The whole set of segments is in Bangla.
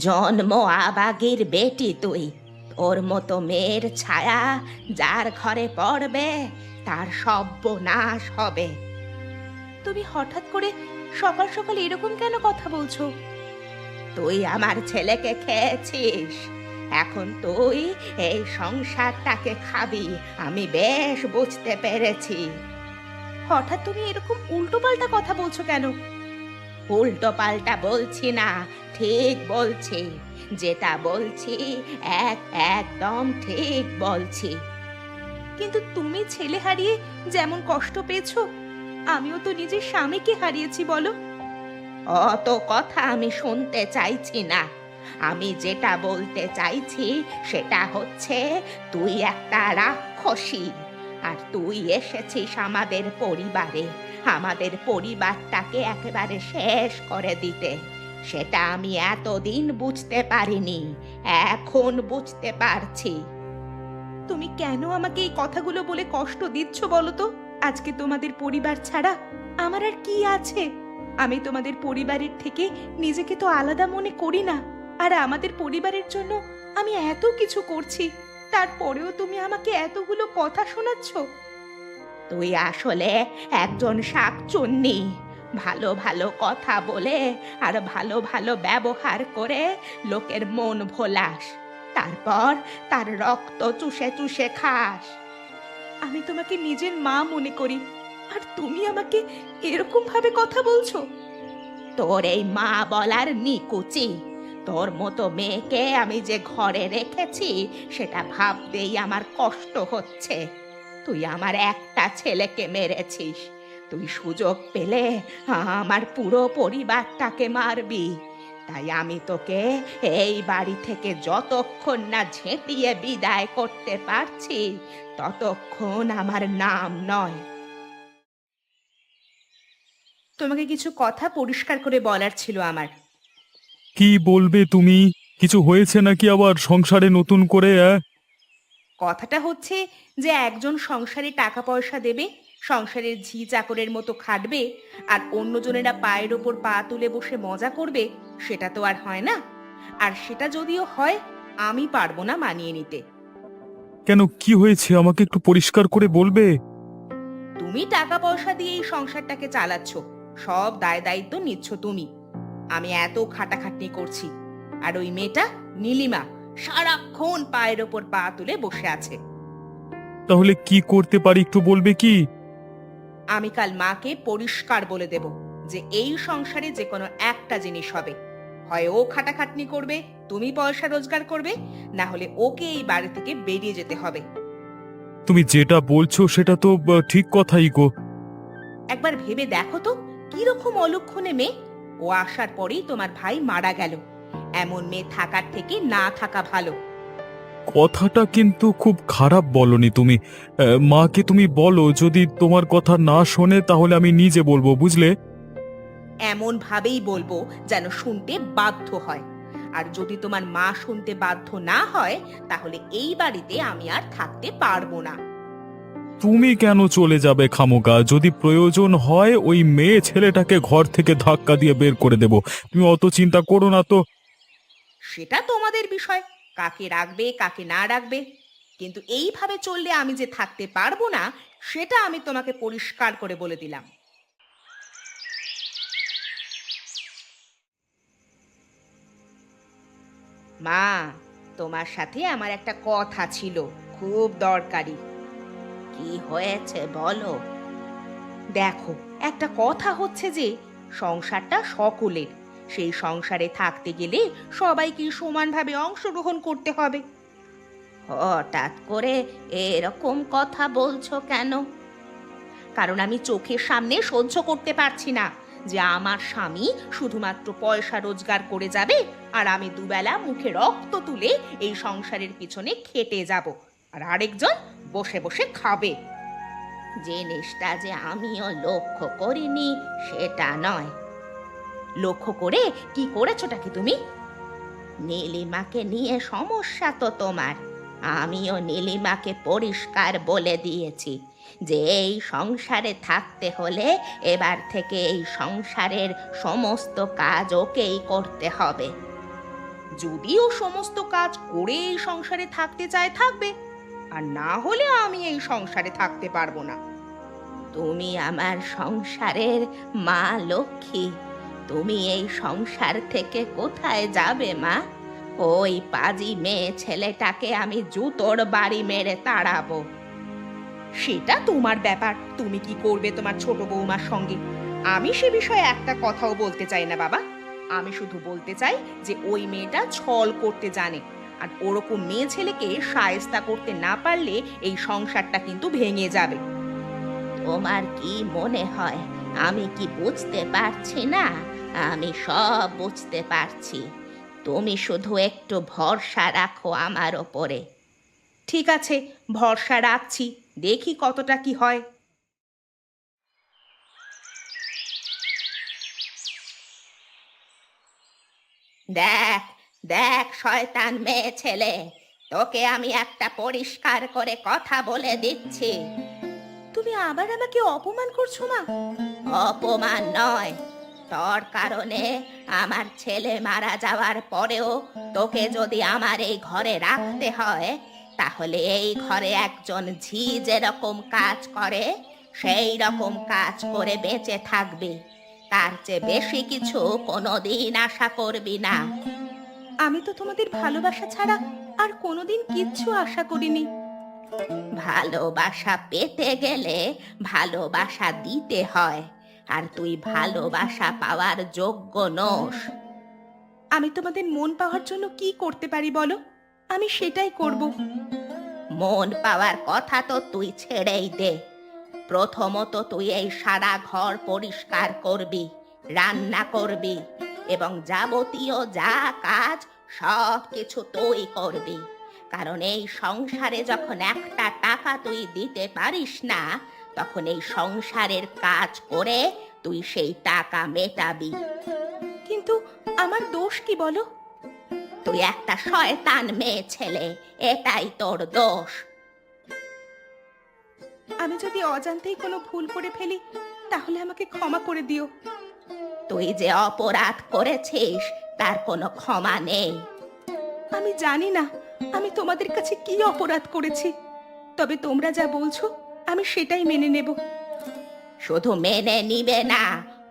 জন্ম আবাগির বেটি তুই। তোর মতো মেয়ের ছায়া যার ঘরে পড়বে তার সর্বনাশ হবে। তুমি হঠাৎ করে সকাল সকাল এরকম কেন কথা বলছো? তুই আমার ছেলেকে খেয়েছিস, এখন তুই এই সংসারটাকে খাবি, আমি বেশ বুঝতে পেরেছি। হঠাৎ তুমি এরকম উল্টো পাল্টা কথা বলছো কেন? উল্টো পাল্টা বলছি না, ঠিক বলছি। যেটা বলছি একদম ঠিক বলছি। কিন্তু তুমি ছেলে হারিয়ে যেমন কষ্ট পেয়েছো, আমিও তো নিজের স্বামীকে হারিয়েছি, বলো। অত কথা আমি শুনতে চাইছি না। আমি যেটা বলতে চাইছি সেটা হচ্ছে তুই একটা রাক্ষসী, আর তুই এসেছিস আমাদের পরিবারে, আমাদের পরিবারটাকে একেবারে শেষ করে দিতে। সেটা আমি এতদিন বুঝতে পারিনি, এখন বুঝতে পারছি। তুমি কেন আমাকে এই কথাগুলো বলে কষ্ট দিচ্ছ বলো তো? আজকে তোমাদের পরিবার ছাড়া আমার আর কি আছে? আমি তোমাদের পরিবারের থেকে নিজেকে তো আলাদা মনে করি না। আর আমাদের পরিবারের জন্য আমি এত কিছু করছি, তারপরেও তুমি আমাকে এতগুলো কথা শোনাচ্ছ। তুই আসলে একজন শাকচুন্নি। ভালো ভালো কথা বলে আর ভালো ভালো ব্যবহার করে লোকের মন ভোলাস, তারপর তার রক্ত চুষে চুষে খাস। আমি তোমাকে নিজের মা মনে করি, আর তুমি আমাকে এরকম ভাবে কথা বলছো? তোর এই মা বলার নিকুচি। তোর মতো মেয়েকে আমি যে ঘরে রেখেছি সেটা ভাবতেই আমার কষ্ট হচ্ছে। তুই আমার একটা ছেলেকে মেরেছিস, তুই সুযোগ পেলে আমার পুরো পরিবারটাকে মারবি। তাই আমি তোকে এই বাড়ি থেকে যতক্ষণ না ঝেঁটিয়ে বিদায় করতে পারছি ততক্ষণ আমার নাম নয়। তোমাকে কিছু কথা পরিষ্কার করে বলার ছিল আমার। কি বলবে তুমি? কিছু হয়েছে নাকি আবার সংসারে নতুন করে? কথাটা হচ্ছে যে একজন সংসারে টাকা পয়সা দেবে, সংসারের ঝি চাকরের মতো খাটবে, আর অন্যজনেরা পায়ের ওপর পা তুলে বসে মজা করবে, সেটা তো আর হয় না। আর সেটা যদিও হয়, আমি পারবো না মানিয়ে নিতে। কেন, কি হয়েছে আমাকে একটু পরিষ্কার করে বলবে? তুমি টাকা পয়সা দিয়ে এই সংসারটাকে চালাচ্ছ, সব দায় দায়িত্ব নিচ্ছ তুমি। আমি এত খাটাখাটনি করছি, আর ওই মেয়েটা নীলিমা সারাক্ষণ পায়ের ওপর পা তুলে বসে আছে। তাহলে কি করতে পারি একটু বলবে কি? আমি কাল মাকে পরিষ্কার বলে দেব যে এই সংসারে যে কোনো একটা জিনিস হবে, হয় ও খাটাখাটনি করবে, তুমি পয়সা রোজগার করবে, না হলে ওকে এই বাড়ি থেকে বেরিয়ে যেতে হবে। তুমি যেটা বলছো সেটা তো ঠিক কথাই গো। একবার ভেবে দেখো তো, কিরকম অলক্ষণে মেয়ে। ও আসার পরেই তোমার ভাই মারা গেল। এমন মেয়ে থাকার থেকে না থাকা ভালো। কথাটা কিন্তু খুব খারাপ বলনি তুমি। মাকে তুমি বলো যদি তোমার কথা না শোনে তাহলে আমি নিজে বলবো, বুঝলে? এমন ভাবেই বলবো যেন শুনতে বাধ্য হয়। আর যদি তোমার মা শুনতে বাধ্য না হয়, তাহলে এই বাড়িতে আমি আর থাকতে পারবো না। তুমি কেন চলে যাবে খামোকা? যদি প্রয়োজন হয় ওই মেয়ে ছেলেটাকে ঘর থেকে ধাক্কা দিয়ে বের করে দেব। তুমি অত চিন্তা করো না তো। সেটা তোমাদের বিষয়, কাকে রাখবে কাকে না রাখবে। কিন্তু এইভাবে চললে আমি যে থাকতে পারবো না, সেটা আমি তোমাকে পরিষ্কার করে বলে দিলাম। মা, তোমার সাথে আমার একটা কথা ছিল, খুব দরকারি। কি হয়েছে বলো। দেখো, একটা কথা হচ্ছে যে সংসারটা সকলের। সেই সংসারে থাকতে গেলে সবাইকে সমানভাবে অংশগ্রহণ করতে হবে। হঠাৎ করে এরকম কথা বলছো কেন? কারণ আমি চোখের সামনে সহ্য করতে পারছি না যে আমার স্বামী শুধুমাত্র পয়সা রোজগার করে যাবে, আর আমি দুবেলা মুখে রক্ত তুলে এই সংসারের পিছনে খেটে যাব, আর আরেকজন বসে বসে খাবে। জিনিসটা যে আমিও লক্ষ্য করিনি সেটা নয়। লক্ষ্য করে কি করেছোটা কি তুমি? নীলিমাকে নিয়ে সমস্যা তো তোমার। আমিও নীলিমাকে পরিষ্কার বলে দিয়েছি যে এই সংসারে থাকতে হলে এবার থেকে এই সংসারের সমস্ত কাজ ওকেই করতে হবে। যদি ও সমস্ত কাজ করে এই সংসারে থাকতে চায় থাকবে, আর না হলে আমি এই সংসারে থাকতে পারবো না। তুমি আমার সংসারের মা লক্ষ্মী, তুমি এই সংসার থেকে কোথায় যাবে মা? ওই পাজি মেয়ে ছেলেটাকে আমি জুতোর বাড়ি মেরে তাড়াবো। সেটা তোমার ব্যাপার, তুমি কি করবে তোমার ছোট বৌমার সঙ্গে। আমি সে বিষয়ে একটা কথাও বলতে চাই না বাবা। আমি শুধু বলতে চাই যে ওই মেয়েটা ছল করতে জানে, আর ওরকম মেয়ে ছেলেকে শায়েস্তা করতে না পারলে এই সংসারটা কিন্তু ভেঙে যাবে। তোমার কি মনে হয় আমি কি বুঝতে পারছি না? আমি সব বুঝতে পারছি। তুমি শুধু একটু ভরসা রাখো আমার ওপরে। ঠিক আছে, ভরসা রাখছি, দেখি কতটা কি হয়। দেখ দেখ শয়তান মেয়ে ছেলে, তোকে আমি একটা পরিষ্কার করে কথা বলে দিচ্ছি। তুমি আবার আমাকে অপমান করছো মা? অপমান নয়, তোর কারণে আমার ছেলে মারা যাওয়ার পরেও তোকে যদি আমার এই ঘরে রাখতে হয়, তাহলে এই ঘরে একজন ঝি যেরকম কাজ করে সেই রকম কাজ করে বেঁচে থাকবি। তার চেয়ে বেশি কিছু কোনোদিন আশা করবি না। আমি তো তোমাদের ভালোবাসা ছাড়া আর কোনোদিন কিচ্ছু আশা করিনি। ভালোবাসা পেতে গেলে ভালোবাসা দিতে হয়, আর তুই ভালোবাসা পাওয়ার যোগ্য নোস। আমি তোমাদের মন পাওয়ার জন্য কি করতে পারি বলো, আমি সেটাই করব। মন পাওয়ার কথা তো তুই ছেড়েই দে। প্রথমত তুই এই সারা ঘর পরিষ্কার করবি, রান্না করবি, এবং যাবতীয় যা কাজ সব কিছু তুই করবি। কারণ এই সংসারে যখন একটা টাকা তুই দিতে পারিস না, তখন এই সংসারের কাজ করে তুই সেই টাকা মেটাবি। কিন্তু আমার দোষ কি বলো? তুই একটা শয়তান মেয়ে ছেলে, এটাই তোর দোষ। আমি যদি অজান্তেই কোনো ভুল করে ফেলি, তাহলে আমাকে ক্ষমা করে দিও। তুই যে অপরাধ করেছিস তার কোনো ক্ষমা নেই। আমি জানি না আমি তোমাদের কাছে কি অপরাধ করেছি, তবে তোমরা যা বলছো আমি সেটাই মেনে নেব। শুধু মেনে নিবে না,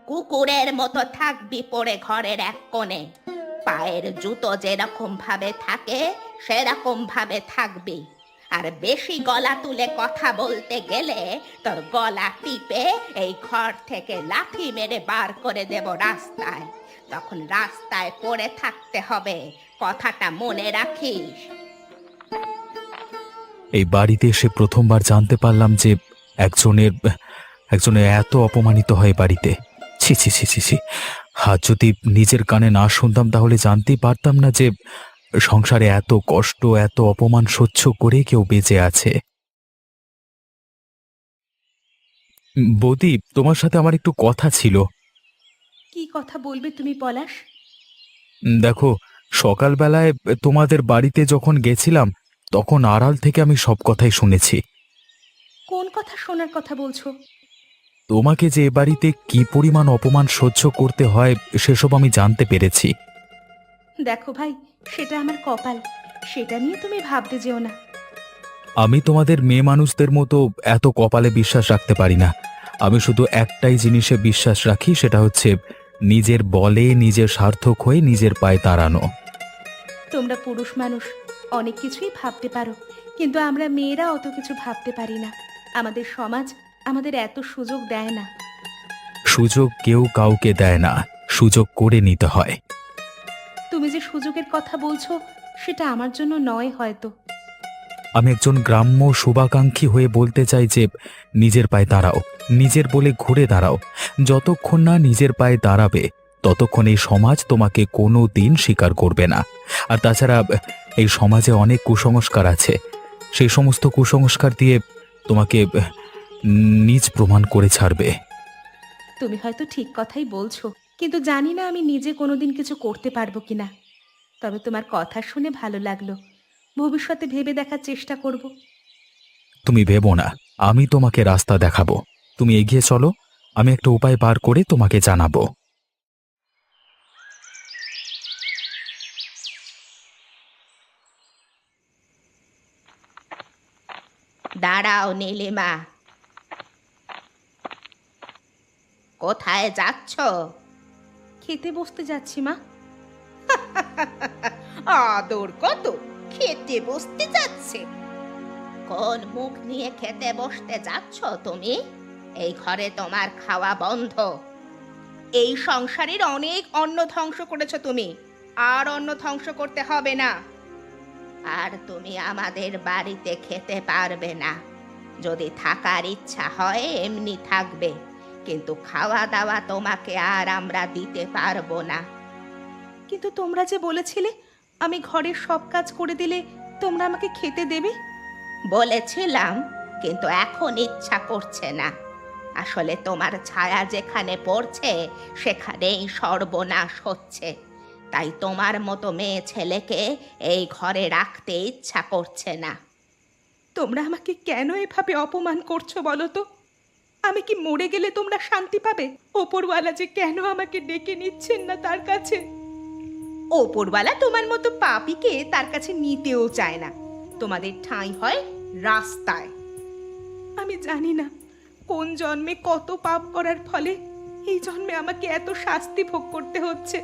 কুকুরের মতো থাকবি পড়ে ঘরের এক কোণে। পায়ের জুতো যেরকম ভাবে থাকে সেরকম ভাবে থাকবি। আর বেশি গলা তুলে কথা বলতে গেলে তোর গলা টিপে এই ঘর থেকে লাথি মেরে বার করে দেব রাস্তায়। তখন রাস্তায় পড়ে থাকতে হবে, কথাটা মনে রাখিস। এই বাড়িতে এসে প্রথমবার জানতে পারলাম যে একজনের একজনের এত অপমানিত হয় বাড়িতে। ছি ছি ছি ছি ছি। আর যদি নিজের কানে না শুনতাম তাহলে জানতেই পারতাম না যে সংসারে এত কষ্ট, এত অপমান সহ্য করে কেউ বেঁচে আছে। বৌদি, তোমার সাথে আমার একটু কথা ছিল। কি কথা বলবে তুমি পলাশ? দেখো, সকালবেলায় তোমাদের বাড়িতে যখন গেছিলাম তখন আড়াল থেকে আমি সব কথাই শুনেছি। কোন কথা শোনার কথা বলছো? তোমাকে যে এ বাড়িতে কি পরিমাণ অপমান সহ্য করতে হয় সেসব আমি জানতে পেরেছি। দেখো ভাই, সেটা আমার কপাল, সেটা নিয়ে তুমি ভাবতে যেও না। আমি তোমাদের মেয়ে মানুষদের মতো এত কপালে বিশ্বাস রাখতে পারি না। আমি শুধু একটাই জিনিসে বিশ্বাস রাখি, সেটা হচ্ছে নিজের বলে নিজের সার্থক হয়ে নিজের পায়ে দাঁড়ানো। তোমরা পুরুষ মানুষ অনেক কিছুই ভাবতে পারো, কিন্তু আমরা মেয়েরা অত কিছু ভাবতে পারি না। আমাদের সমাজ আমাদের এত সুযোগ দেয় না। সুযোগ কেউ কাউকে দেয় না, সুযোগ করে নিতে হয়। তুমি যে সুযোগের কথা বলছো সেটা আমার জন্য নয় হয়তো। আমি একজন গ্রাম্য শুভাকাঙ্ক্ষী হয়ে বলতে চাই যে নিজের পায়ে দাঁড়াও, নিজের বলে ঘুরে দাঁড়াও। যতক্ষণ না নিজের পায়ে দাঁড়াবে ততক্ষণ এই সমাজ তোমাকে কোনো দিন স্বীকার করবে না। আর তাছাড়া এই সমাজে অনেক কুসংস্কার আছে, সেই সমস্ত কুসংস্কার দিয়ে তোমাকে নিজ প্রমাণ করে ছাড়বে। তুমি হয়তো ঠিক কথাই বলছো, কিন্তু জানি না আমি নিজে কোনোদিন কিছু করতে পারবো কিনা। তবে তোমার কথা শুনে ভালো লাগলো, ভবিষ্যতে ভেবে দেখার চেষ্টা করব। তুমি ভেবো না, আমি তোমাকে রাস্তা দেখাবো। তুমি এগিয়ে চলো, আমি একটা উপায় বার করে তোমাকে জানাবো। দাঁড়াও নীলিমা, কোথায় যাচ্ছ? খেতে বসতে যাচ্ছি মা। আদর কত, খেতে বসতে যাচ্ছে? কোন মুখ নিয়ে খেতে বসতে যাচ্ছ তুমি? এই ঘরে তোমার খাওয়া বন্ধ। এই সংসারের অনেক অন্ন ধ্বংস করেছো তুমি, আর অন্ন ধ্বংস করতে হবে না। আর তুমি আমাদের বাড়িতে খেতে পারবে না। যদি থাকার ইচ্ছা হয় এমনি থাকবে, কিন্তু খাওয়া দাওয়া তোমাকে আর আমরা দিতে পারবো না। কিন্তু তোমরা যে বলেছিলে আমি ঘরের সব কাজ করে দিলে তোমরা আমাকে খেতে দেবে। বলেছিলাম, কিন্তু এখন ইচ্ছা করছে না। আসলে তোমার ছায়া যেখানে পড়ছে সেখানেই সর্বনাশ হচ্ছে। তাই তোমার মতো মেয়ে ছেলেকে এই ঘরে রাখতে ইচ্ছা করছে না। তোমরা আমাকে কেন এভাবে অপমান করছো বলো তো? আমি কি মরে গেলে তোমরা শান্তি পাবে? ওপরওয়ালা যে কেন আমাকে ডেকে নিচ্ছেন না তার কাছে? ওপরওয়ালা তোমার মতো পাপীকে তার কাছে নিতেও চায় না। তোমাদের ঠাঁই হয় রাস্তায়। আমি জানি না কোন জন্মে কত পাপ করার ফলে এই জন্মে আমাকে এত শাস্তি ভোগ করতে হচ্ছে।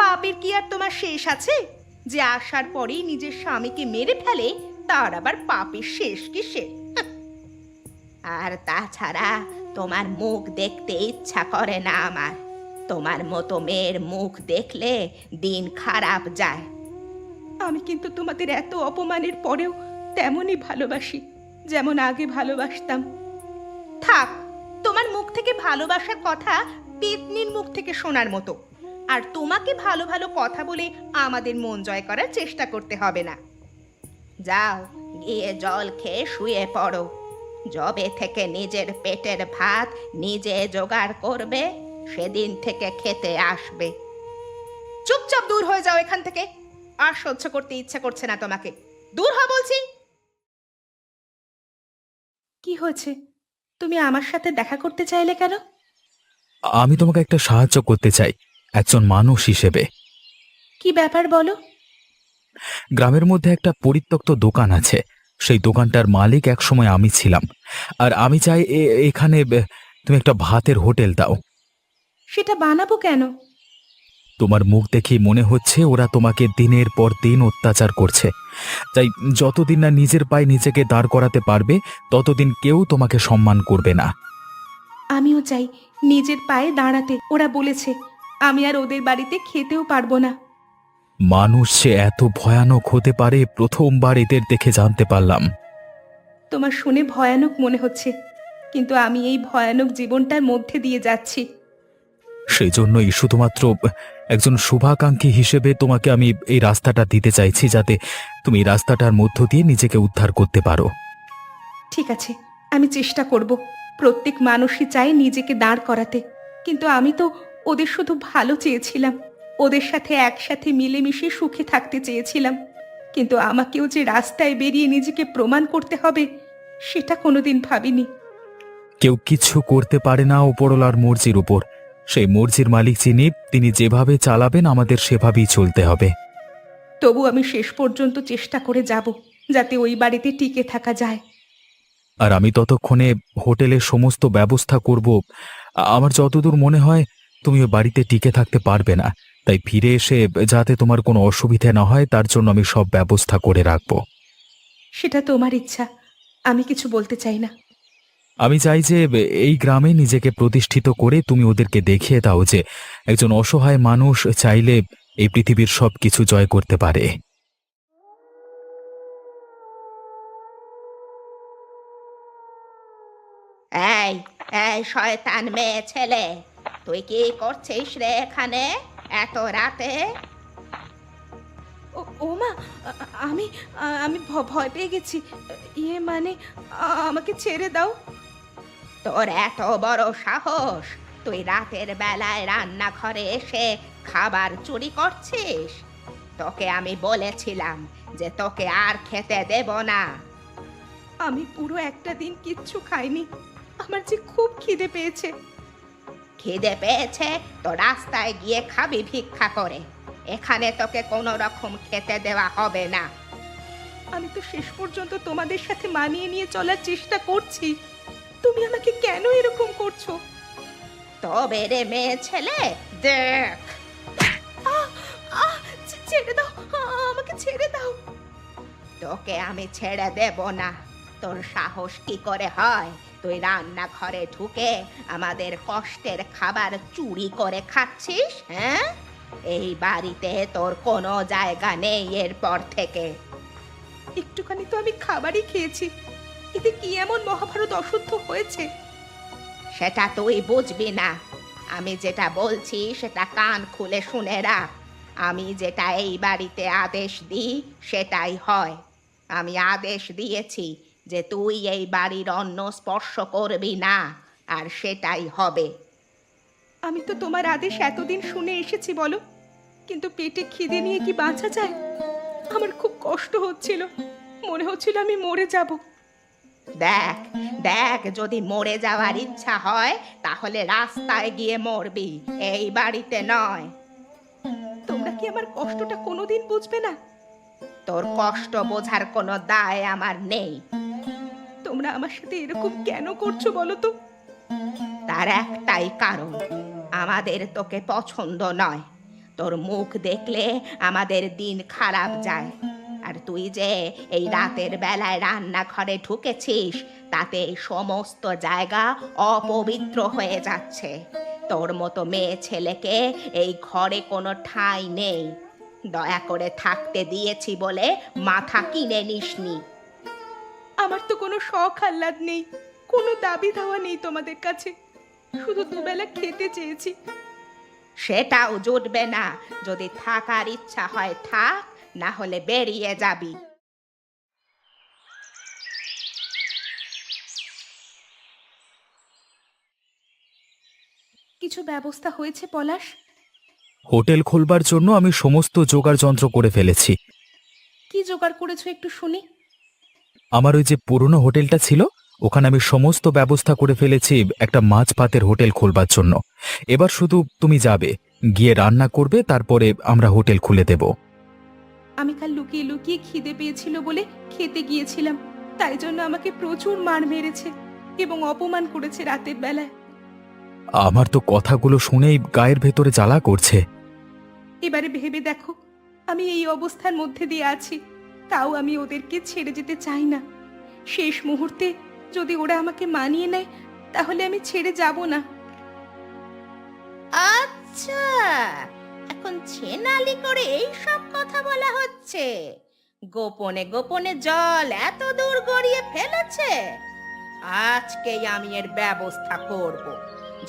পাপের কি আর তোমার শেষ আছে? যে আসার পরেই নিজের স্বামীকে মেরে ফেলে, তার আবার পাপের শেষ কিসে? আর তাছাড়া তোমার মুখ দেখতে ইচ্ছা করে না আমার। তোমার মতো মেয়ের মুখ দেখলে দিন খারাপ যায়। আমি কিন্তু তোমাদের এত অপমানের পরেও তেমনই ভালোবাসি যেমন আগে ভালোবাসতাম। থাক, তোমার মুখ থেকে ভালোবাসার কথা পেতনির মুখ থেকে শোনার মতো। আর তোমাকে ভালো ভালো কথা বলে আমাদের মন জয় করার চেষ্টা করতে হবে না। যাও, গিয়ে জল খেয়ে শুয়ে পড়ো। যবে থেকে নিজের পেটের ভাত নিজে জোগাড় করবে সেদিন থেকে খেতে আসবে। চুপচাপ দূর হয়ে যাও এখান থেকে। আর সহ্য করতে ইচ্ছা করছে না তোমাকে। দূর হ বলছি। কি হয়েছে? তুমি আমার সাথে দেখা করতে চাইলে কেন? আমি তোমাকে একটা সাহায্য করতে চাই, একজন মানুষ হিসেবে। কি ব্যাপার বলো? গ্রামের মধ্যে একটা পরিত্যক্ত দোকান আছে। সেই দোকানটার মালিক একসময় আমি ছিলাম। আর আমি চাই এখানে তুমি একটা ভাতের হোটেল দাও। সেটা বানাবো কেন? তোমার মুখ দেখেই মনে হচ্ছে ওরা তোমাকে দিনের পর দিন অত্যাচার করছে। তাই যতদিন না নিজের পায়ে নিজেকে দাঁড় করাতে পারবে ততদিন কেউ তোমাকে সম্মান করবে না। আমিও চাই নিজের পায়ে দাঁড়াতে। ওরা বলেছে আমি আর ওদের বাড়িতে খেতেও পারবো না। মানুষ যে এত ভয়ানক হতে পারে প্রথমবার এদের দেখে জানতে পারলাম। তোমার শুনে ভয়ানক মনে হচ্ছে, কিন্তু আমি এই ভয়ানক জীবনটার মধ্যে দিয়ে যাচ্ছি। সেই জন্যই শুধুমাত্র একজন শুভাকাঙ্ক্ষী হিসেবে তোমাকে আমি এই রাস্তাটা দিতে চাইছি, যাতে তুমি এই রাস্তাটার মধ্য দিয়ে নিজেকে উদ্ধার করতে পারো। ঠিক আছে, আমি চেষ্টা করব। প্রত্যেক মানুষই চায় নিজেকে দাঁড় করাতে, কিন্তু আমি তো ওদের শুধু ভালো চেয়েছিলাম। ওদের সাথে একসাথে মিলেমিশে সুখে থাকতে চেয়েছিলাম। কিন্তু আমাকেও যে রাস্তায় বেরিয়ে নিজেকে প্রমাণ করতে হবে সেটা কোনোদিন ভাবিনি। কেউ কিছু করতে পারে না উপরওয়ালার মর্জির উপর। সেই মর্জির মালিক যিনি, তিনি যেভাবে চালাবেন আমাদের সেভাবেই চলতে হবে। তবু আমি শেষ পর্যন্ত চেষ্টা করে যাব, যাতে ওই বাড়িতে টিকে থাকা যায়। আর আমি ততক্ষণে হোটেলের সমস্ত ব্যবস্থা করব। আমার যতদূর মনে হয় তুমি ওই বাড়িতে টিকে থাকতে পারবে না। তাই ফিরে এসে যাতে তোমার কোনো অসুবিধা না হয় তার জন্য আমি সব ব্যবস্থা করে রাখব। সেটা তোমার ইচ্ছা, আমি কিছু বলতে চাই না। আমি চাই যে এই গ্রামে নিজেকে প্রতিষ্ঠিত করে তুমি ওদেরকে দেখিয়ে দাও যে একজন অসহায় মানুষ চাইলে এই পৃথিবীর সব কিছু জয় করতে পারে। এই এই শয়তান মেয়ে ছেলে, তুই কি করছিস রে এখানে এত রাতে? ও মা, আমি আমি ভয় পেয়ে গেছি। ইয়ে মানে আমাকে ছেড়ে দাও। তোর এত বড় সাহস, তুই রাতের বেলায় রান্নাঘরে এসে খাবার চুরি করছিস? তোকে আমি বলেছিলাম যে তোকে আর খেতে দেব না। আমি পুরো একটা দিন কিচ্ছু খাইনি। আমার যে খুব খিদে পেয়েছে। খিদে পেয়েছে তো রাস্তায় গিয়ে খাবি ভিক্ষা করে। এখানে তোকে কোনো রকম খেতে দেওয়া হবে না। আমি তো শেষ পর্যন্ত তোমাদের সাথে মানিয়ে নিয়ে চলার চেষ্টা করছি, তুমি আমাকে কেন এরকম করছো? তবে রে মেয়ে ছেলে, দেখ। ছেড়ে দাও, আমাকে ছেড়ে দাও। তোকে আমি ছেড়ে দেব না। তোর সাহস কি করে হয় তুই রান্নাঘরে ঢুকে আমাদের কষ্টের খাবার চুরি করে খাচ্ছিস? হ্যাঁ, এই বাড়িতে তোর কোনো জায়গা নেই এরপর থেকে। একটুখানি তো আমি খাবারই খেয়েছি, এতে কি এমন মহাভারত অশুদ্ধ হয়েছে? সেটা তুই বুঝবি না। আমি যেটা বলছি সেটা কান খুলে শুনে রাখ। আমি যেটা এই বাড়িতে আদেশ দিই সেটাই হয়। আমি আদেশ দিয়েছি যে তুই এই বাড়ির অন্ন স্পর্শ করবি না, আর সেটাই হবে। আমি তো তোমার আদেশ এতদিন শুনে এসেছি বলো, কিন্তু পেটে খিদে নিয়ে কি বাঁচা যায়? আমার খুব কষ্ট হচ্ছিল, মনে হচ্ছিল আমি মরে যাব। দেখ দেখ, যদি মরে যাওয়ার ইচ্ছা হয় তাহলে রাস্তায় গিয়ে মরবি, এই বাড়িতে নয়। তোমরা কি আমার কষ্টটা কোনোদিন বুঝবে না? তোর কষ্ট বোঝার কোনো দায় আমার নেই। তোমরা আমার সাথে এরকম কেন করছো বলো তো? তার একটাই কারণ, আমাদের তোকে পছন্দ নয়। তোর মুখ দেখলে আমাদের দিন খারাপ যায়। আর তুই যে এই রাতের বেলায় রান্নাঘরে ঢুকেছিস, তাতে এই সমস্ত জায়গা অপবিত্র হয়ে যাচ্ছে। তোর মতো মেয়ে ছেলেকে এই ঘরে কোনো ঠাঁই নেই। দয়া করে থাকতে দিয়েছি বলে মাথা কিনে নিসনি। আমার তো কোনো শখ আহ্লাদ নেই, কোনো দাবি দাওয়া নেই তোমাদের কাছে, শুধু দুবেলা খেতে চেয়েছি। সেটাও জুটবে না। যদি থাকার ইচ্ছা হয় থাক, না হলে বেরিয়ে যাবি। কিছু ব্যবস্থা হয়েছে পলাশ? হোটেল খোলবার জন্য আমি সমস্ত জোগাড় যন্ত্র করে ফেলেছি। কি জোগাড় করেছো একটু শুনি। আমার ওই যে পুরনো হোটেলটা ছিল, ওখানে আমি সমস্ত ব্যবস্থা করে ফেলেছি একটা মাছ ভাতের হোটেল খোলবার জন্য। এবার শুধু তুমি যাবে, গিয়ে রান্না করবে, তারপরে আমরা হোটেল খুলে দেব। আমি কাল লুকিয়ে লুকিয়ে খিদে পেয়েছিল বলে খেতে গিয়েছিলাম, তাই জন্য আমাকে প্রচুর মার মেরেছে এবং অপমান করেছে রাতের বেলায়। আমার তো কথাগুলো শুনেই গায়ের ভেতরে জ্বালা করছে। এবারে ভেবে দেখো, আমি এই অবস্থার মধ্যে দিয়ে আছি, তাও আমি ওদেরকে ছেড়ে যেতে চাই না। শেষ মুহূর্তে যদি ওরা আমাকে মানিয়ে নেয় তাহলে আমি ছেড়ে যাব না। আচ্ছা, এখন ছেনালি করে এই সব কথা বলা হচ্ছে? গোপনে গোপনে জল এত দূর গড়িয়ে ফেলেছে? আজকেই আমি এর ব্যবস্থা করব।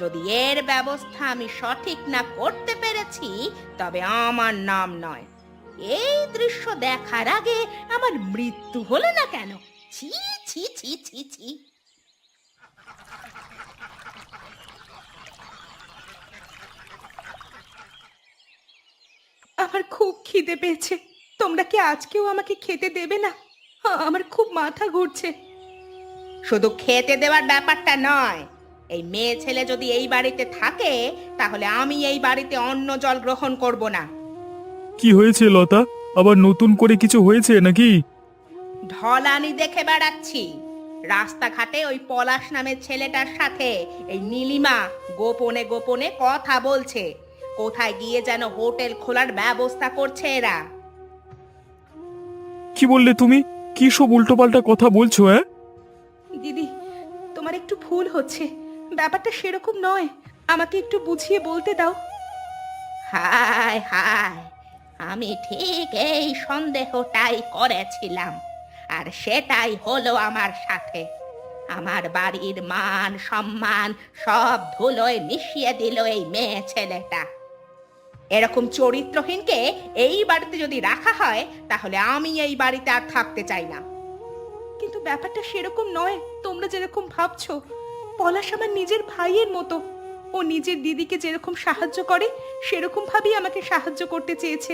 যদি এর ব্যবস্থা আমি সঠিক না করতে পেরেছি তবে আমার নাম নয়। এই দৃশ্য দেখার আগে আমার মৃত্যু হলো না কেন? ছি ছি ছি ছি ছি। আমার খুব খিদে পেয়েছে, তোমরা কি আজকেও আমাকে খেতে দেবে না? আমার খুব মাথা ঘুরছে। শুধু খেতে দেওয়ার ব্যাপারটা নয়, এই মেয়ে ছেলে যদি এই বাড়িতে থাকে তাহলে আমি এই বাড়িতে অন্ন জল গ্রহণ করব না। কি হয়েছে লতা? আবার নতুন করে কিছু হয়েছে নাকি? ঢলানি দেখে বেড়াচ্ছি। রাস্তাঘাটে ওই পলাশ নামের ছেলেটার সাথে এই নীলিমা গোপনে গোপনে কথা বলছে। কোথায় গিয়ে যেন হোটেল খোলার ব্যবস্থা করছে এরা। কি বললে তুমি? কি সব উল্টোপাল্টা কথা বলছো? হ্যাঁ, দিদি, তোমার একটু ভুল হচ্ছে, ব্যাপারটা সেরকম নয়, আমাকে একটু বুঝিয়ে বলতে দাও। হায় হায়, আমি ঠিক এই সন্দেহটাই করেছিলাম, আর সেটাই হলো আমার সাথে। আমার বাড়ির মান সম্মান সব ধুলোয় মিশিয়ে দিল এই মেয়ে ছেলেটা। এরকম চরিত্রহীনকে এই বাড়িতে যদি রাখা হয় তাহলে আমি এই বাড়িতে আর থাকতে চাই না। কিন্তু ব্যাপারটা সেরকম নয় তোমরা যেরকম ভাবছো। পলাশ আমার নিজের ভাইয়ের মতো, ও নিজের দিদিকে যেরকম সাহায্য করে সেরকম ভাবেই আমাকে সাহায্য করতে চেয়েছে।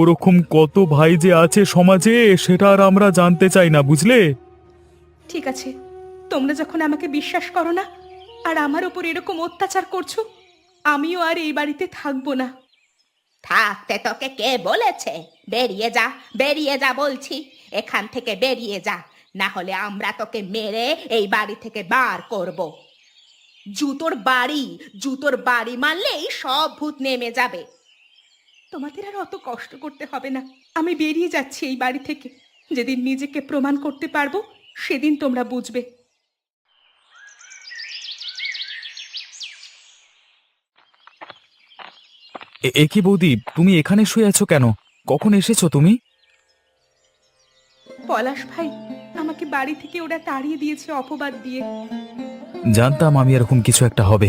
ওরকম কত ভাই যে আছে সমাজে সেটা আর আমরা জানতে চাই না, বুঝলে? ঠিক আছে, তোমরা যখন আমাকে বিশ্বাস করো না আর আমার উপর এরকম অত্যাচার করছো, আমিও আর এই বাড়িতে থাকবো না। থাকতে তোকে কে বলেছে? বেরিয়ে যা, বেরিয়ে যা বলছি। এখান থেকে বেরিয়ে যা, না হলে আমরা তোকে মেরে এই বাড়ি থেকে বার করব। জুতোর বাড়ি মারলেই সব ভূত নেমে যাবে। তোমাদের আর অত কষ্ট করতে হবে না, আমি বেরিয়ে যাচ্ছি এই বাড়ি থেকে। যেদিন নিজেকে প্রমাণ করতে পারবো সেদিন তোমরা বুঝবে। এ কি বৌদি, তুমি এখানে শুয়ে আছো কেন? কখন এসেছো তুমি? পলাশ ভাই, আমাকে বাড়ি থেকে ওরা তাড়িয়ে দিয়েছে অপবাদ দিয়ে। জানতাম আমি এরকম কিছু একটা হবে।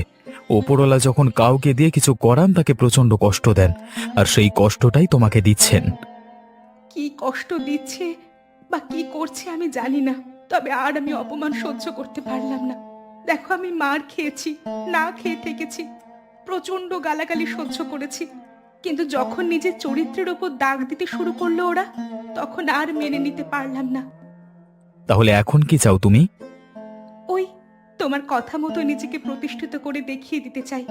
ওপরওয়ালা যখন কাউকে দিয়ে কিছু করান তাকে প্রচন্ড কষ্ট দেন, আর সেই কষ্টটাই তোমাকে দিচ্ছেন। কি কষ্ট দিচ্ছে বা কি করছে আমি জানি না, তবে আর আমি অপমান সহ্য করতে পারলাম না। দেখো, আমি মার খেয়েছি, না খেয়ে থেকেছি, প্রচন্ড গালাগালি সহ্য করেছি, কিন্তু যখন নিজের চরিত্রের ওপর দাগ দিতে শুরু করলো ওরা, তখন আর মেনে নিতে পারলাম না। তাহলে এখন কি চাও তুমি? ওই তোমার কথা মতো নিজেকে প্রতিষ্ঠিত করে দেখিয়ে দিতে চাই।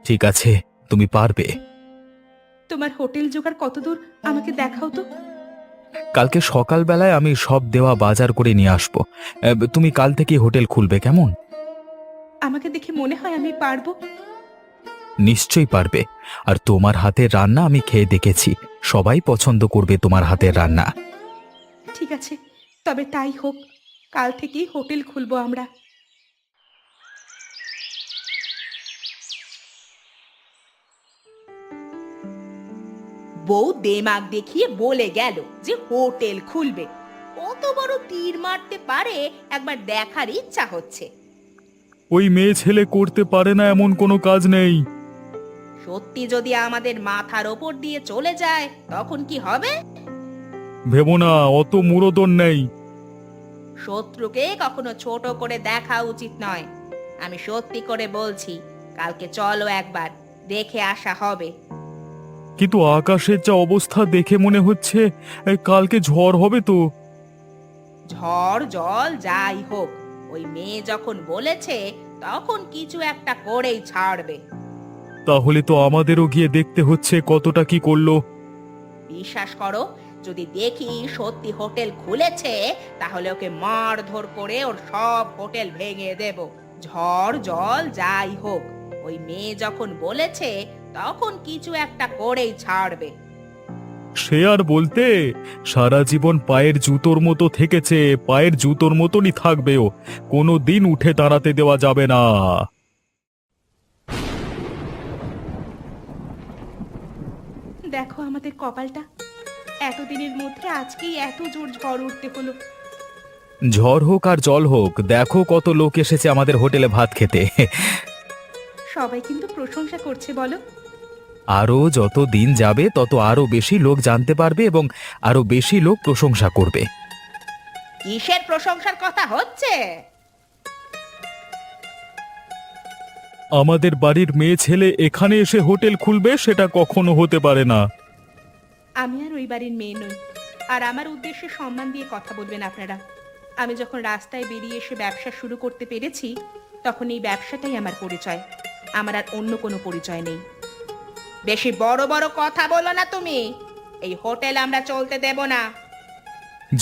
ঠিক আছে, তুমি পারবে। তোমার হোটেল জোগাড় কতদূর আমাকে দেখাও তো। কালকে সকালবেলায় আমি সব দেওয়া বাজার করে নিয়ে আসবো। তুমি কাল থেকে হোটেল খুলবে, কেমন? আমাকে দেখে মনে হয় আমি পারবো? নিশ্চয়ই পারবে। আর তোমার হাতের রান্না আমি খেয়ে দেখেছি, সবাই পছন্দ করবে তোমার হাতের রান্না। ঠিক আছে, তবে তাই হোক, কাল থেকেই হোটেল খুলবো আমরা। বউ দেমাগ দেখিয়ে বলে গেল যে হোটেল খুলবে। কত বড় তীর মারতে পারে একবার দেখার ইচ্ছা হচ্ছে। ওই মেয়ে ছেলে করতে পারে না এমন কোনো কাজ নেই। সত্যি যদি আমাদের মাথার ওপর দিয়ে চলে যায় তখন কি হবে? ভেবো না, অত মুরদন নেই। শত্রুকে কখনো ছোট করে দেখা উচিত নয়। আমি সত্যি করে বলছি, কালকে চলো একবার দেখে আসা হবে। কিন্তু আকাশের যা অবস্থা দেখে মনে হচ্ছে কালকে ঝড় হবে তো। ঝড় জল যাই হোক, ওই মেয়ে যখন বলেছে তখন কিছু একটা করেই ছাড়বে। তাহলে তো আমাদেরও গিয়ে দেখতে হচ্ছে কতটা কি করলো। বিশ্বাস করো, যদি দেখি সত্যি হোটেল খুলেছে তাহলে ওকে মারধর করে ওর সব হোটেল ভেঙে দেব। ঝড় জল যাই হোক, ওই মেয়ে যখন বলেছে তখন কিছু একটা করেই ছাড়বে। সে আর বলতে, সারা জীবন পায়ের জুতোর মতো থেকেছে, পায়ের জুতোর মতনই থাকবেও, কোনো দিন উঠে দাঁড়াতে দেওয়া যাবে না। দেখো আমাদের কপালটা, এতদিনের মধ্যে আজকেই এত জোর ঝড় উঠতে হলো। ঝড় হোক আর জল হোক, দেখো কত লোক এসেছে আমাদের হোটেলে ভাত খেতে। সবাই কিন্তু প্রশংসা করছে, বলো? আরো যত দিন যাবে তত আরো বেশি লোক জানতে পারবে এবং আরো বেশি লোক প্রশংসা করবে। কিসের প্রশংসার কথা হচ্ছে? আমাদের বাড়ির মেয়ে ছেলে এখানে এসে হোটেল খুলবে, সেটা কখনো হতে পারে না। আমি আর ওই বাড়ির মেয়ে নই, আর আমার উদ্দেশ্যে সম্মান দিয়ে কথা বলবেন আপনারা। আমি যখন রাস্তায় বেরিয়ে এসে ব্যবসা শুরু করতে পেরেছি তখন এই ব্যবসাটাই আমার পরিচয়, আমার আর অন্য কোনো পরিচয় নেই। বেশি বড় বড় কথা বলো না তুমি, এই হোটেল আমরা চলতে দেব না।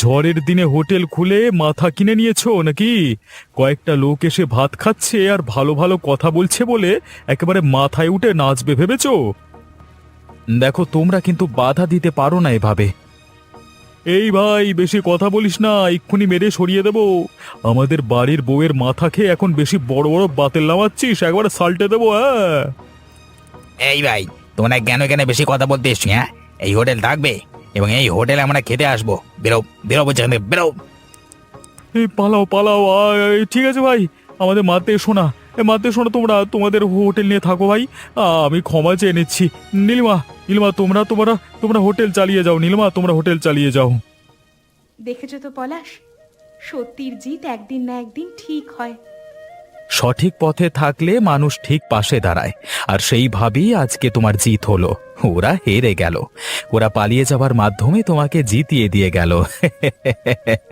ঝড়ের দিনে হোটেল খুলে মাথা কিনে নিয়েছো নাকি? কয়েকটা লোক এসে ভাত খাচ্ছে আর ভালো ভালো কথা বলছে বলে একেবারে মাথায় উঠে নাচবে ভেবেছো? দেখো, তোমরা কিন্তু বাধা দিতে পারো না এভাবে। এই ভাই, বেশি কথা বলিস না, এক্ষুনি মেরে সরিয়ে দেব। আমাদের বাড়ির বউয়ের মাথা খেয়ে এখন বেশি বড় বড় বাতেল নামাচ্ছিস, একবারে সাল্টে দেবো। হ্যাঁ, এই ভাই, তোমরা কেন এখানে বেশি কথা বলতে এসছি? হ্যাঁ, এই হোটেল থাকবে এবং এই হোটেলে আমরা খেতে আসবো। বেরো বেরো বলছি, এখান থেকে বেরো। এই পালাও পালাও। ঠিক আছে ভাই, আমাদের মারতে এসো না, মারতে এসো না, তোমরা তোমাদের হোটেল নিয়ে থাকো ভাই। আমি ক্ষমা চেয়ে নিচ্ছি। নীলিমা, নীলিমা, তোমরা তোমরা তোমরা হোটেল চালিয়ে যাও। নীলিমা, তোমরা হোটেল চালিয়ে যাও। দেখেছো তো পলাশ, সত্যির জিত একদিন না একদিন ঠিক হয়। সঠিক পথে থাকলে মানুষ ঠিক পাশে দাঁড়ায়, আর সেইভাবেই আজকে তোমার জিত হলো। ওরা হেরে গেল, ওরা পালিয়ে যাবার মাধ্যমে তোমাকে জিতিয়ে দিয়ে গেল।